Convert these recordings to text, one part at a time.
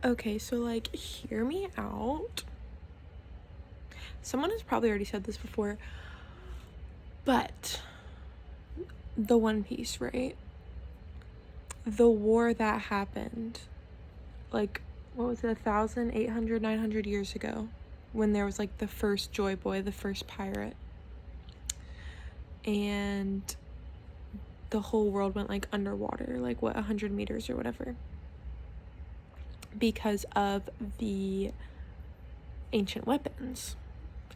Okay, so like, hear me out. Someone has probably already said this before, but the One Piece, right? The war that happened, like, what was it, 1,800, 900 years ago, when there was like the first Joy Boy, the first pirate, and the whole world went like underwater, like what, 100 meters or whatever, because of the ancient weapons.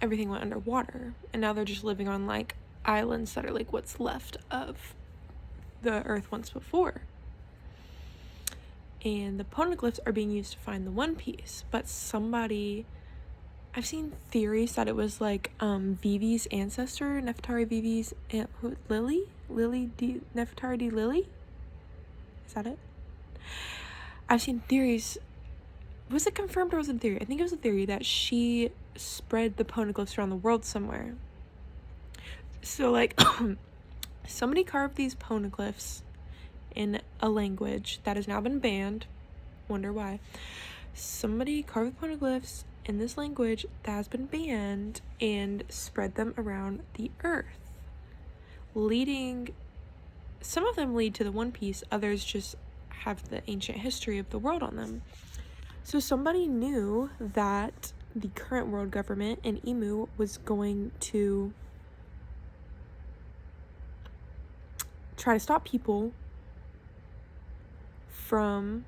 Everything went underwater, and now they're just living on like islands that are like what's left of the earth once before. And the poneglyphs are being used to find the One Piece, but I've seen theories that it was like Vivi's ancestor, Nefertari Vivi's aunt, Nefertari D. Lily? Is that it? I've seen theories. Was it confirmed or was it a theory? I think it was a theory that she spread the poneglyphs around the world somewhere. So like somebody carved these poneglyphs in a language that has now been banned. Wonder why. Somebody carved the poneglyphs in this language that has been banned and spread them around the earth, some of them lead to the One Piece, others just have the ancient history of the world on them. So somebody knew that the current world government and Emu was going to try to stop people from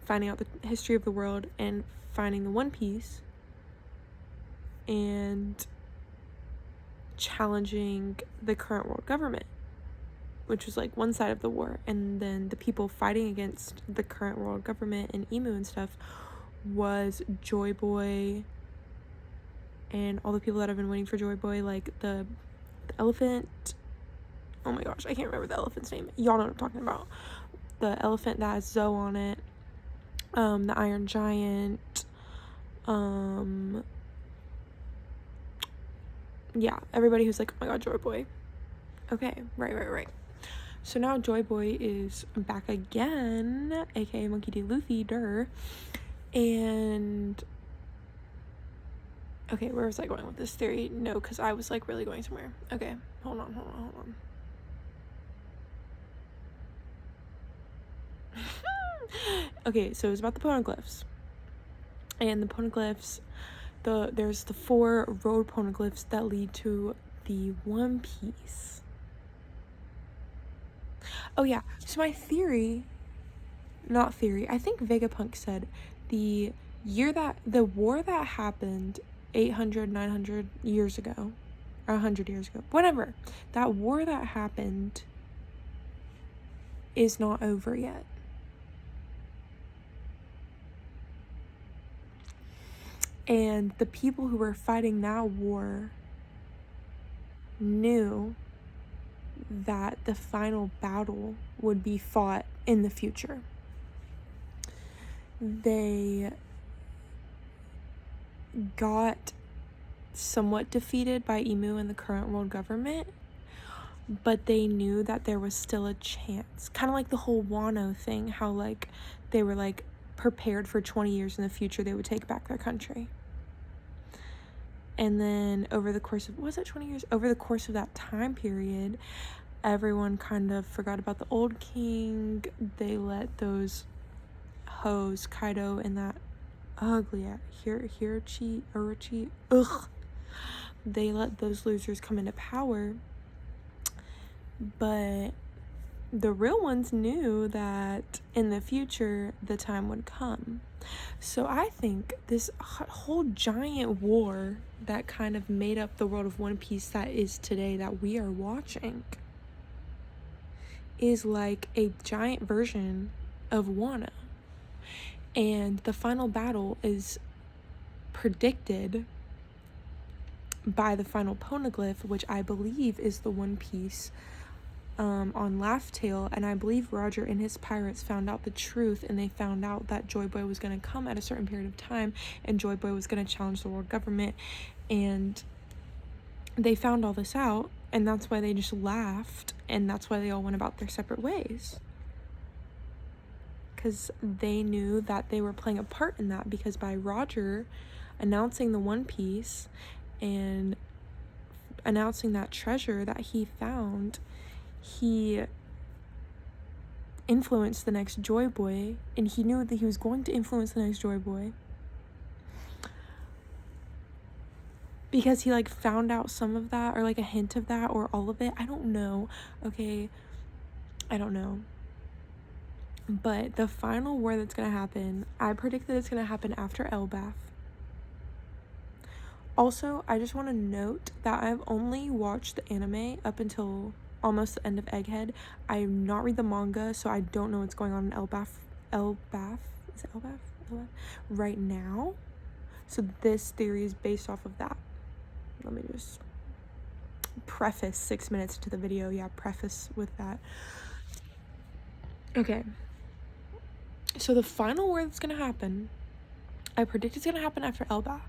finding out the history of the world and finding the One Piece and challenging the current world government, which was like one side of the war. And then the people fighting against the current world government and Emu and stuff was Joy Boy and all the people that have been waiting for Joy Boy, like the elephant. Oh my gosh, I can't remember the elephant's name. Y'all know what I'm talking about. The elephant that has Zoe on it. The Iron Giant. Yeah, everybody who's like, oh my god, Joy Boy. Okay, right. So now Joy Boy is back again, aka Monkey D. Luffy, and okay, where was I going with this theory? No, because I was like really going somewhere. Okay, hold on. Okay, so it's about the poneglyphs. And the poneglyphs, there's the 4 road poneglyphs that lead to the One Piece. Oh yeah, so my theory, I think Vegapunk said the war that happened 800, 900 years ago, or 100 years ago, whatever, that war that happened is not over yet. And the people who were fighting that war knew that the final battle would be fought in the future. They got somewhat defeated by Emu and the current world government, but they knew that there was still a chance. Kind of like the whole Wano thing, how like they were like prepared for 20 years in the future they would take back their country. And then over the course of, was it 20 years? Over the course of that time period, everyone kind of forgot about the old king. They let those hoes, Kaido and that ugly Orochi, they let those losers come into power. But the real ones knew that in the future the time would come. So I think this whole giant war that kind of made up the world of One Piece that is today, that we are watching, is like a giant version of Wano. And the final battle is predicted by the final poneglyph, which I believe is the One Piece on Laugh Tale. And I believe Roger and his pirates found out the truth, and they found out that Joy Boy was going to come at a certain period of time, and Joy Boy was going to challenge the world government. And they found all this out, and that's why they just laughed, and that's why they all went about their separate ways. because they knew that they were playing a part in that, because by Roger announcing the One Piece and announcing that treasure that he found, he influenced the next Joy Boy, and he knew that he was going to influence the next Joy Boy because he like found out some of that, or like a hint of that, or all of it. I don't know. Okay, I don't know. But the final war that's gonna happen, I predict that it's gonna happen after Elbaf. Also, I just want to note that I've only watched the anime up until almost the end of Egghead. I have not read the manga, so I don't know what's going on in Elbaf, is it Elbaf right now. So this theory is based off of that. Let me just preface 6 minutes to the video. Yeah, preface with that. Okay, so the final war that's gonna happen, I predict it's gonna happen after Elbaf.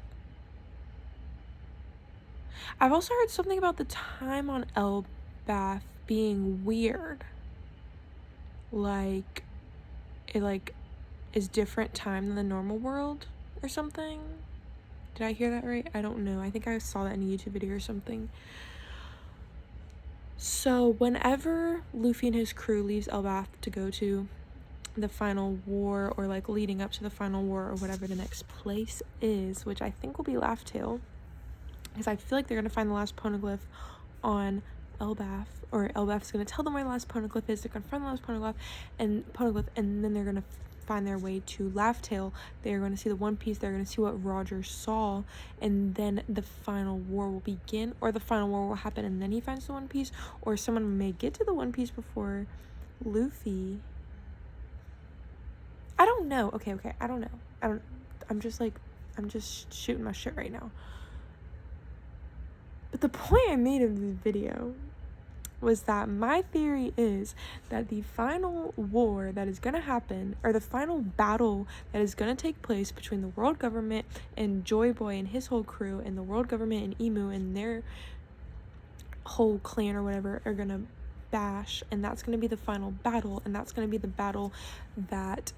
I've also heard something about the time on Elbaf being weird. Like, it like is different time than the normal world or something. Did I hear that right? I don't know. I think I saw that in a YouTube video or something. So whenever Luffy and his crew leaves Elbaf to go to the final war, or like leading up to the final war, or whatever the next place is, which I think will be Laugh Tale, because I feel like they're gonna find the last poneglyph on Elbaf, or Elbaf's gonna tell them where the last poneglyph is. They're gonna find the last poneglyph, and then they're gonna find their way to Laugh Tale. They're gonna see the One Piece. They're gonna see what Roger saw, and then the final war will begin, or the final war will happen, and then he finds the One Piece, or someone may get to the One Piece before Luffy. I don't know. Okay, I don't know. I'm just shooting my shit right now. But the point I made in this video was that my theory is that the final war that is going to happen, or the final battle that is going to take place between the world government and Joy Boy and his whole crew, and the world government and Emu and their whole clan or whatever, are going to bash, and that's going to be the final battle, and that's going to be the battle that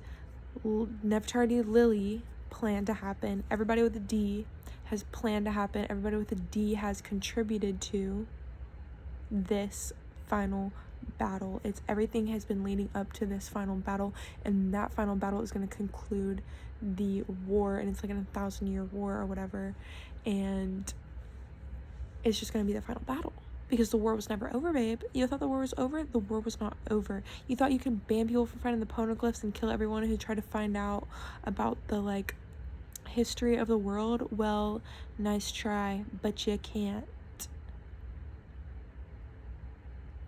Nefertari Lily planned to happen. Everybody with a D has planned to happen. Everybody with a D has contributed to this final battle. Everything has been leading up to this final battle, and that final battle is going to conclude the war, and it's like a 1,000-year war or whatever, and it's just going to be the final battle, because the war was never over, babe. You thought the war was over? The war was not over. You thought you could ban people from finding the poneglyphs and kill everyone who tried to find out about the like history of the world? Well, nice try, but you can't,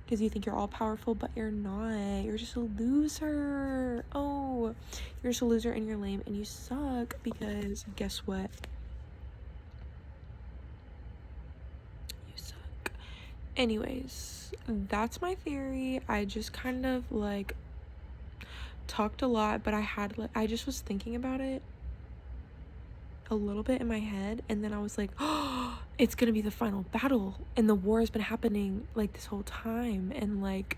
because you think you're all powerful, but you're not. You're just a loser. Oh, you're just a loser, and you're lame, and you suck, because guess what? You suck. Anyways, that's my theory. I just kind of like talked a lot, but I just was thinking about it a little bit in my head, and then I was like, oh, it's gonna be the final battle, and the war has been happening like this whole time, and like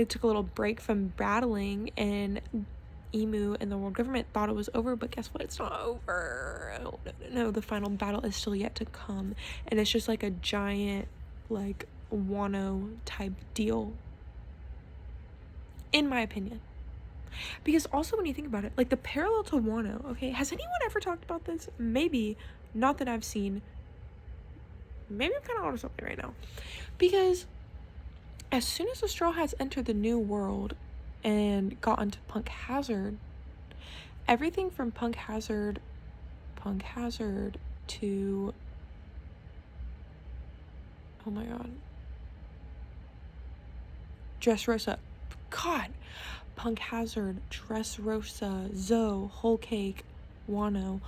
took a little break from battling, and Emu and the world government thought it was over, but guess what? It's not over. Oh, no, the final battle is still yet to come, and it's just like a giant like Wano type deal, in my opinion. Because also, when you think about it, like the parallel to Wano, okay, has anyone ever talked about this? Maybe, not that I've seen. Maybe I'm kind of onto something right now. Because as soon as the Straw Hats entered the new world and got into Punk Hazard, everything from Punk Hazard to, oh my god, Dressrosa, god, Punk Hazard, Dressrosa, Zoe, Whole Cake, Wano,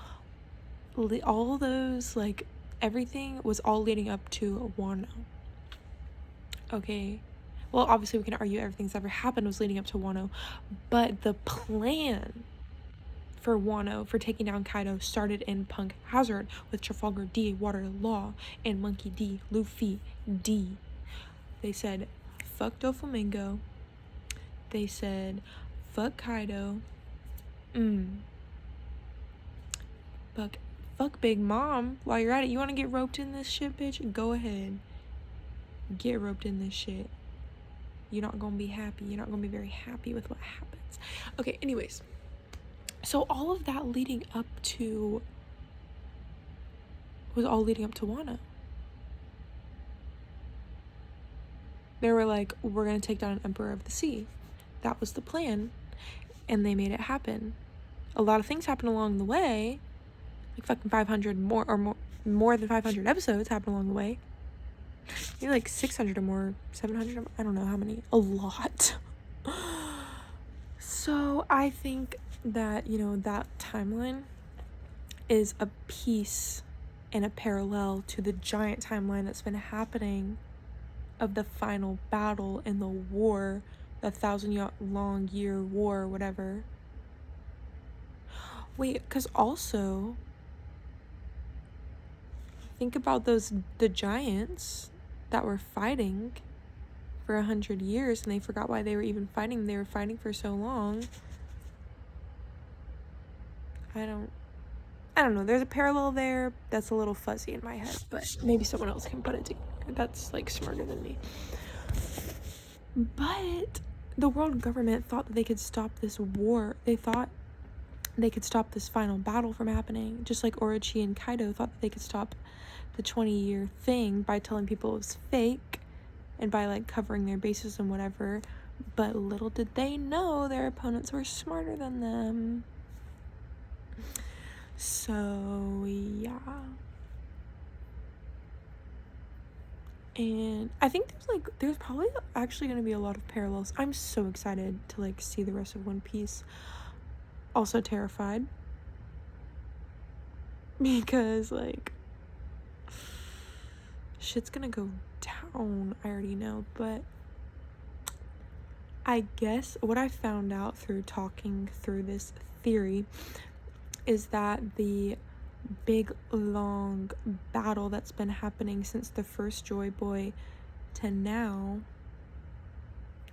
all those, like, everything was all leading up to Wano. Okay, well, obviously we can argue everything that's ever happened was leading up to Wano, but the plan for Wano, for taking down Kaido, started in Punk Hazard with Trafalgar D, Water Law, and Monkey D, Luffy D. They said, fuck Doflamingo. They said, Fuck Kaido. Fuck Big Mom. While you're at it, you want to get roped in this shit, bitch? Go ahead. Get roped in this shit. You're not gonna be happy. You're not gonna be very happy with what happens. Okay, anyways. So all of that leading up to Wano. They were like, we're gonna take down an Emperor of the Sea. That was the plan. And they made it happen. A lot of things happened along the way. Like fucking 500 more than 500 episodes happened along the way. Maybe like 600 or more, 700, I don't know how many. A lot. So I think that, you know, that timeline is a piece and a parallel to the giant timeline that's been happening of the final battle in the war, the 1,000-long-year war, whatever. Wait, because also, think about the giants that were fighting for 100 years, and they forgot why they were even fighting. They were fighting for so long. I don't know. There's a parallel there that's a little fuzzy in my head, but maybe someone else can put it together. That's like smarter than me. But the world government thought that they could stop this war. They thought they could stop this final battle from happening, just like Orochi and Kaido thought that they could stop the 20-year thing by telling people it was fake and by like covering their bases and whatever. But little did they know their opponents were smarter than them. So yeah. And I think there's probably actually going to be a lot of parallels. I'm so excited to like see the rest of One Piece. Also terrified because like shit's gonna go down. I already know, but I guess what I found out through talking through this theory is that the big long battle that's been happening since the first Joy Boy to now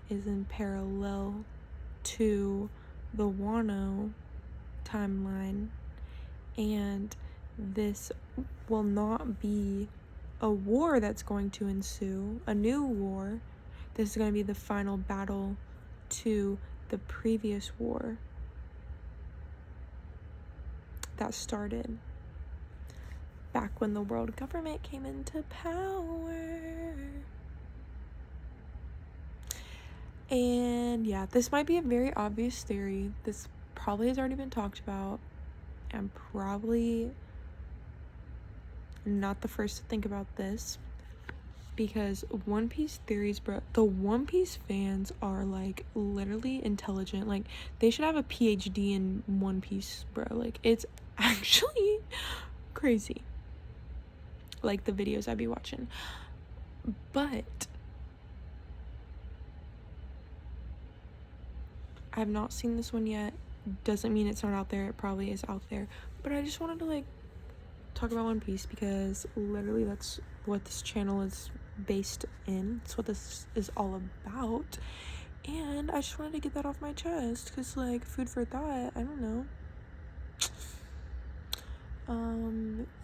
is in parallel to the Wano timeline, and this will not be a war that's going to ensue, a new war. This is going to be the final battle to the previous war that started back when the world government came into power. And yeah, this might be a very obvious theory. This probably has already been talked about. I'm probably not the first to think about this, because One Piece theories, bro, the One Piece fans are like literally intelligent. Like they should have a PhD in One Piece, bro. Like it's actually crazy, like the videos I'd be watching. But I've not seen this one yet. Doesn't mean it's not out there. It probably is out there. But I just wanted to like talk about One Piece because literally that's what this channel is based in. It's what this is all about. And I just wanted to get that off my chest because like food for thought. I don't know.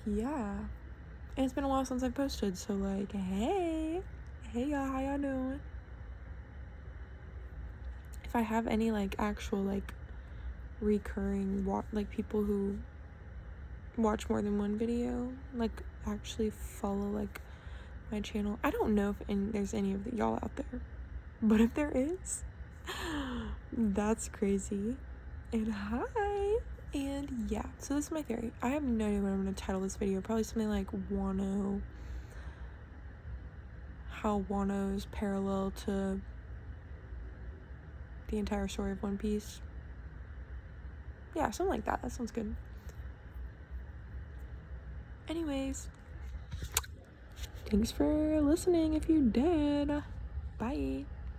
Yeah. And it's been a while since I've posted, so like hey y'all, how y'all doing? If I have any like actual like recurring like people who watch more than one video, like actually follow like my channel. I don't know if there's any of y'all out there, but if there is, that's crazy. And hi. And yeah, so this is my theory. I have no idea what I'm gonna title this video. Probably something like Wano, how Wano is parallel to the entire story of One Piece. Yeah, something like that. That sounds good. Anyways, thanks for listening if you did. Bye.